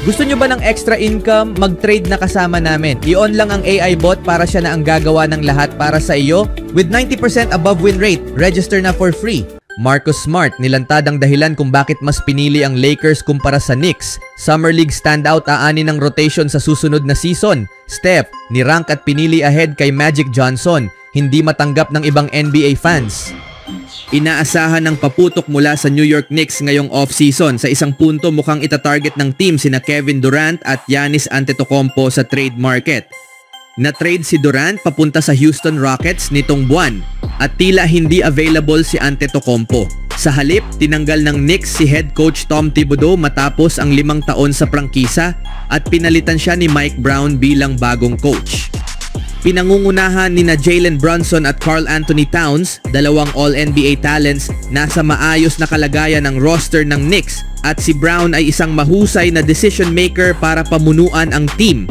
Gusto nyo ba ng extra income? Mag-trade na kasama namin. I-on lang ang AI bot para siya na ang gagawa ng lahat para sa iyo. With 90% above win rate, register na for free. Marcus Smart, nilantad ang dahilan kung bakit mas pinili ang Lakers kumpara sa Knicks. Summer League standout aani ng rotation sa susunod na season. Steph, nirank at pinili ahead kay Magic Johnson. Hindi matanggap ng ibang NBA fans. Inaasahan ng paputok mula sa New York Knicks ngayong off-season. Sa isang punto mukhang itatarget ng team sina Kevin Durant at Giannis Antetokounmpo sa trade market. Na-trade si Durant papunta sa Houston Rockets nitong buwan at tila hindi available si Antetokounmpo. Sa halip, tinanggal ng Knicks si head coach Tom Thibodeau matapos ang 5 taon sa prangkisa at pinalitan siya ni Mike Brown bilang bagong coach. Pinangungunahan ni na Jalen Brunson at Karl Anthony Towns, dalawang All-NBA talents, nasa maayos na kalagayan ng roster ng Knicks at si Brown ay isang mahusay na decision maker para pamunuan ang team.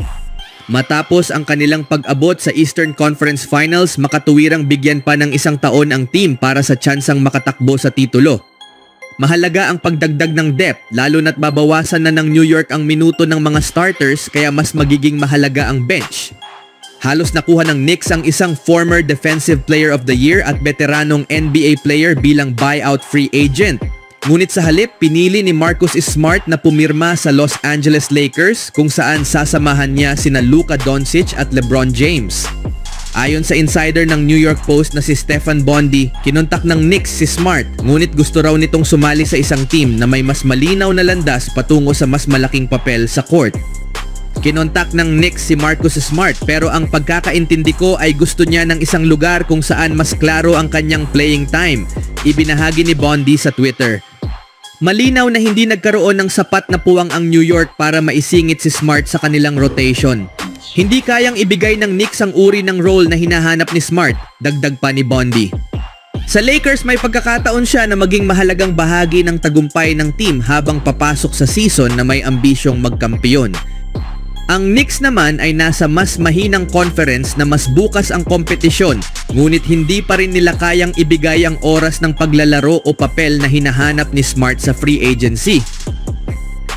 Matapos ang kanilang pag-abot sa Eastern Conference Finals, makatuwirang bigyan pa ng 1 taon ang team para sa tsansang makatakbo sa titulo. Mahalaga ang pagdagdag ng depth, lalo na't babawasan na ng New York ang minuto ng mga starters kaya mas magiging mahalaga ang bench. Halos nakuha ng Knicks ang isang former Defensive Player of the Year at veteranong NBA player bilang buyout free agent. Ngunit sa halip, pinili ni Marcus Smart na pumirma sa Los Angeles Lakers kung saan sasamahan niya sina Luka Doncic at LeBron James. Ayon sa insider ng New York Post na si Stefan Bondy, kinontak ng Knicks si Smart ngunit gusto raw nitong sumali sa isang team na may mas malinaw na landas patungo sa mas malaking papel sa court. Kinontak ng Knicks si Marcus Smart pero ang pagkakaintindi ko ay gusto niya ng isang lugar kung saan mas klaro ang kanyang playing time, ibinahagi ni Bondy sa Twitter. Malinaw na hindi nagkaroon ng sapat na puwang ang New York para maisingit si Smart sa kanilang rotation. Hindi kayang ibigay ng Knicks ang uri ng role na hinahanap ni Smart, dagdag pa ni Bondy. Sa Lakers may pagkakataon siya na maging mahalagang bahagi ng tagumpay ng team habang papasok sa season na may ambisyong magkampiyon. Ang Knicks naman ay nasa mas mahinang conference na mas bukas ang kompetisyon, ngunit hindi pa rin nila kayang ibigay ang oras ng paglalaro o papel na hinahanap ni Smart sa free agency.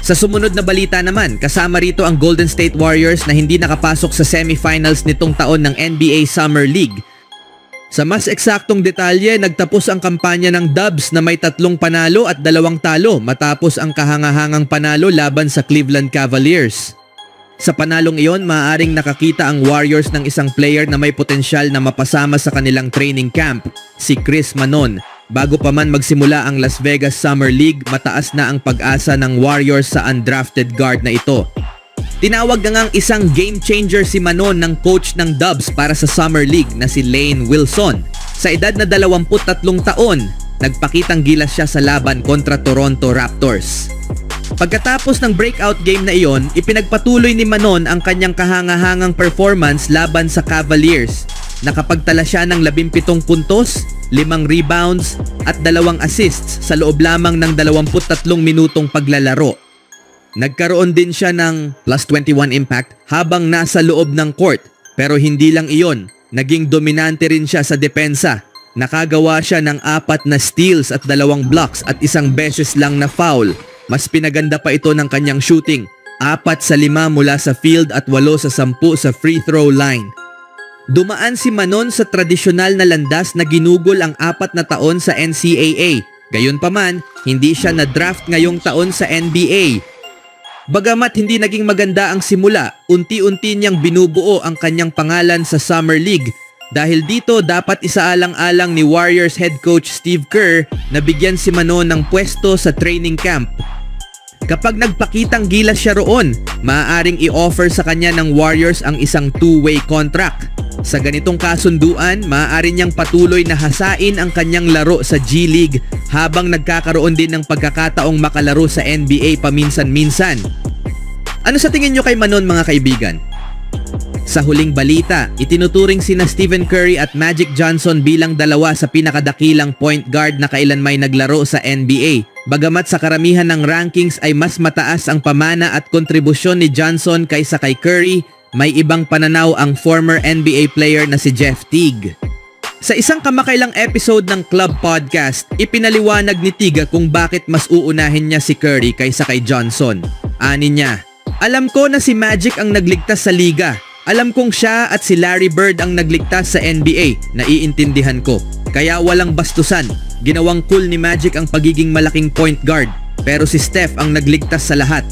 Sa sumunod na balita naman, kasama rito ang Golden State Warriors na hindi nakapasok sa semifinals nitong taon ng NBA Summer League. Sa mas eksaktong detalye, nagtapos ang kampanya ng Dubs na may 3 panalo at 2 talo matapos ang kahangahangang panalo laban sa Cleveland Cavaliers. Sa panalong iyon, maaaring nakakita ang Warriors ng isang player na may potensyal na mapasama sa kanilang training camp, si Chris Manon. Bago pa man magsimula ang Las Vegas Summer League, mataas na ang pag-asa ng Warriors sa undrafted guard na ito. Tinawag na ngang isang game changer si Manon ng coach ng Dubs para sa Summer League na si Lane Wilson. Sa edad na 23 taon, nagpakitang gilas siya sa laban kontra Toronto Raptors. Pagkatapos ng breakout game na iyon, ipinagpatuloy ni Manon ang kanyang kahangahangang performance laban sa Cavaliers. Nakapagtala siya ng 17 puntos, 5 rebounds at 2 assists sa loob lamang ng 23 minutong paglalaro. Nagkaroon din siya ng plus 21 impact habang nasa loob ng court, pero hindi lang iyon, naging dominante rin siya sa depensa. Nakagawa siya ng 4 na steals at 2 blocks at 1 beses lang na foul. Mas pinaganda pa ito ng kanyang shooting, 4 sa 5 mula sa field at 8 sa 10 sa free throw line. Dumaan si Manon sa tradisyonal na landas na ginugol ang 4 na taon sa NCAA. Gayunpaman, hindi siya na-draft ngayong taon sa NBA. Bagamat hindi naging maganda ang simula, unti-unti niyang binubuo ang kanyang pangalan sa Summer League. Dahil dito, dapat isaalang-alang ni Warriors head coach Steve Kerr na bigyan si Manon ng pwesto sa training camp. Kapag nagpakitang gilas siya roon, maaaring i-offer sa kanya ng Warriors ang isang 2-way contract. Sa ganitong kasunduan, maaari niyang patuloy na hasain ang kanyang laro sa G League habang nagkakaroon din ng pagkakataong makalaro sa NBA paminsan-minsan. Ano sa tingin niyo kay Manon, mga kaibigan? Sa huling balita, itinuturing sina Stephen Curry at Magic Johnson bilang 2 sa pinakadakilang point guard na kailanmay naglaro sa NBA. Bagamat sa karamihan ng rankings ay mas mataas ang pamana at kontribusyon ni Johnson kaysa kay Curry, may ibang pananaw ang former NBA player na si Jeff Teague. Sa isang kamakailang episode ng Club Podcast, ipinaliwanag ni Teague kung bakit mas uunahin niya si Curry kaysa kay Johnson. Ani niya, Alam ko na si Magic ang nagligtas sa liga. Alam kong siya at si Larry Bird ang nagligtas sa NBA. Naiintindihan ko. Kaya walang bastusan. Ginawang cool ni Magic ang pagiging malaking point guard. Pero si Steph ang nagligtas sa lahat.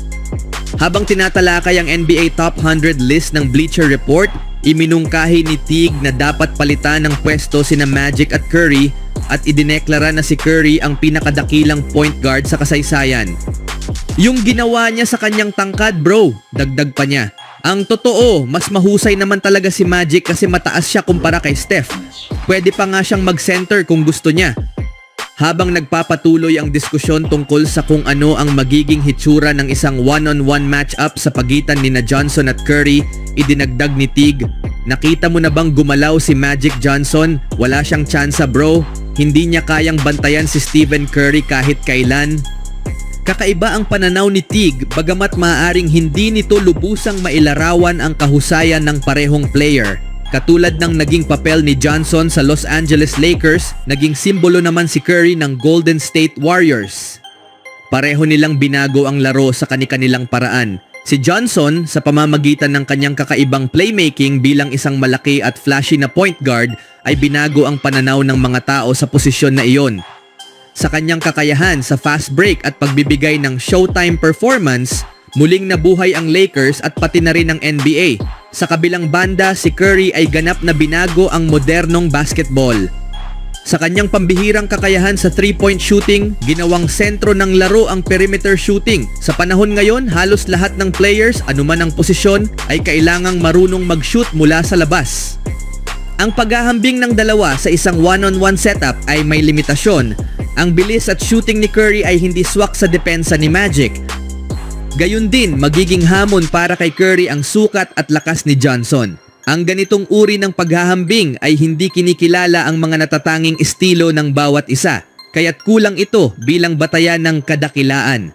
Habang tinatalakay ang NBA Top 100 list ng Bleacher Report, iminungkahi ni Teague na dapat palitan ng pwesto sina Magic at Curry at idineklara na si Curry ang pinakadakilang point guard sa kasaysayan. Yung ginawa niya sa kanyang tangkad, bro, dagdag pa niya. Ang totoo, mas mahusay naman talaga si Magic kasi mataas siya kumpara kay Steph. Pwede pa nga siyang mag-center kung gusto niya. Habang nagpapatuloy ang diskusyon tungkol sa kung ano ang magiging hitsura ng isang one-on-one matchup sa pagitan ni Johnson at Curry, idinagdag ni Teague, nakita mo na bang gumalaw si Magic Johnson? Wala siyang tsansa, bro. Hindi niya kayang bantayan si Stephen Curry kahit kailan. Kakaiba ang pananaw ni Teague bagamat maaaring hindi nito lubusang mailarawan ang kahusayan ng parehong player. Katulad ng naging papel ni Johnson sa Los Angeles Lakers, naging simbolo naman si Curry ng Golden State Warriors. Pareho nilang binago ang laro sa kani-kanilang paraan. Si Johnson, sa pamamagitan ng kanyang kakaibang playmaking bilang isang malaki at flashy na point guard, ay binago ang pananaw ng mga tao sa posisyon na iyon. Sa kanyang kakayahan sa fast break at pagbibigay ng showtime performance, muling nabuhay ang Lakers at pati na rin ang NBA. Sa kabilang banda, si Curry ay ganap na binago ang modernong basketball. Sa kanyang pambihirang kakayahan sa 3-point shooting, ginawang sentro ng laro ang perimeter shooting. Sa panahon ngayon, halos lahat ng players, anuman ang posisyon, ay kailangang marunong mag-shoot mula sa labas. Ang paghahambing ng dalawa sa isang one-on-one setup ay may limitasyon. Ang bilis at shooting ni Curry ay hindi swak sa depensa ni Magic. Gayun din, magiging hamon para kay Curry ang sukat at lakas ni Johnson. Ang ganitong uri ng paghahambing ay hindi kinikilala ang mga natatanging estilo ng bawat isa, kaya't kulang ito bilang batayan ng kadakilaan.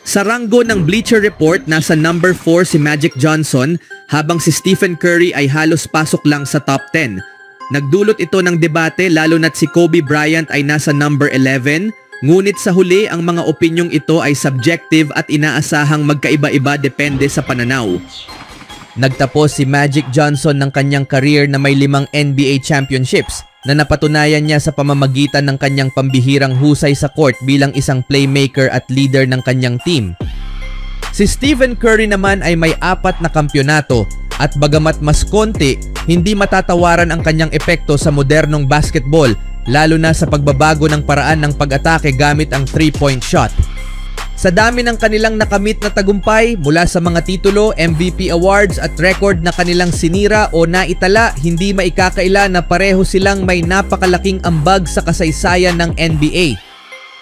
Sa ranggo ng Bleacher Report, nasa number 4 si Magic Johnson habang si Stephen Curry ay halos pasok lang sa top 10. Nagdulot ito ng debate lalo na't si Kobe Bryant ay nasa number 11, ngunit sa huli ang mga opinyong ito ay subjective at inaasahang magkaiba-iba depende sa pananaw. Nagtapos si Magic Johnson ng kanyang career na may 5 NBA championships na napatunayan niya sa pamamagitan ng kanyang pambihirang husay sa court bilang isang playmaker at leader ng kanyang team. Si Stephen Curry naman ay may 4 na kampyonato at bagamat mas konti, hindi matatawaran ang kanyang epekto sa modernong basketball lalo na sa pagbabago ng paraan ng pag-atake gamit ang 3-point shot. Sa dami ng kanilang nakamit na tagumpay mula sa mga titulo, MVP awards at record na kanilang sinira o naitala, hindi maikakaila na pareho silang may napakalaking ambag sa kasaysayan ng NBA.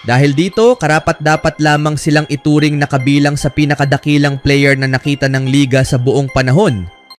Dahil dito, karapat-dapat lamang silang ituring na kabilang sa pinakadakilang player na nakita ng liga sa buong panahon.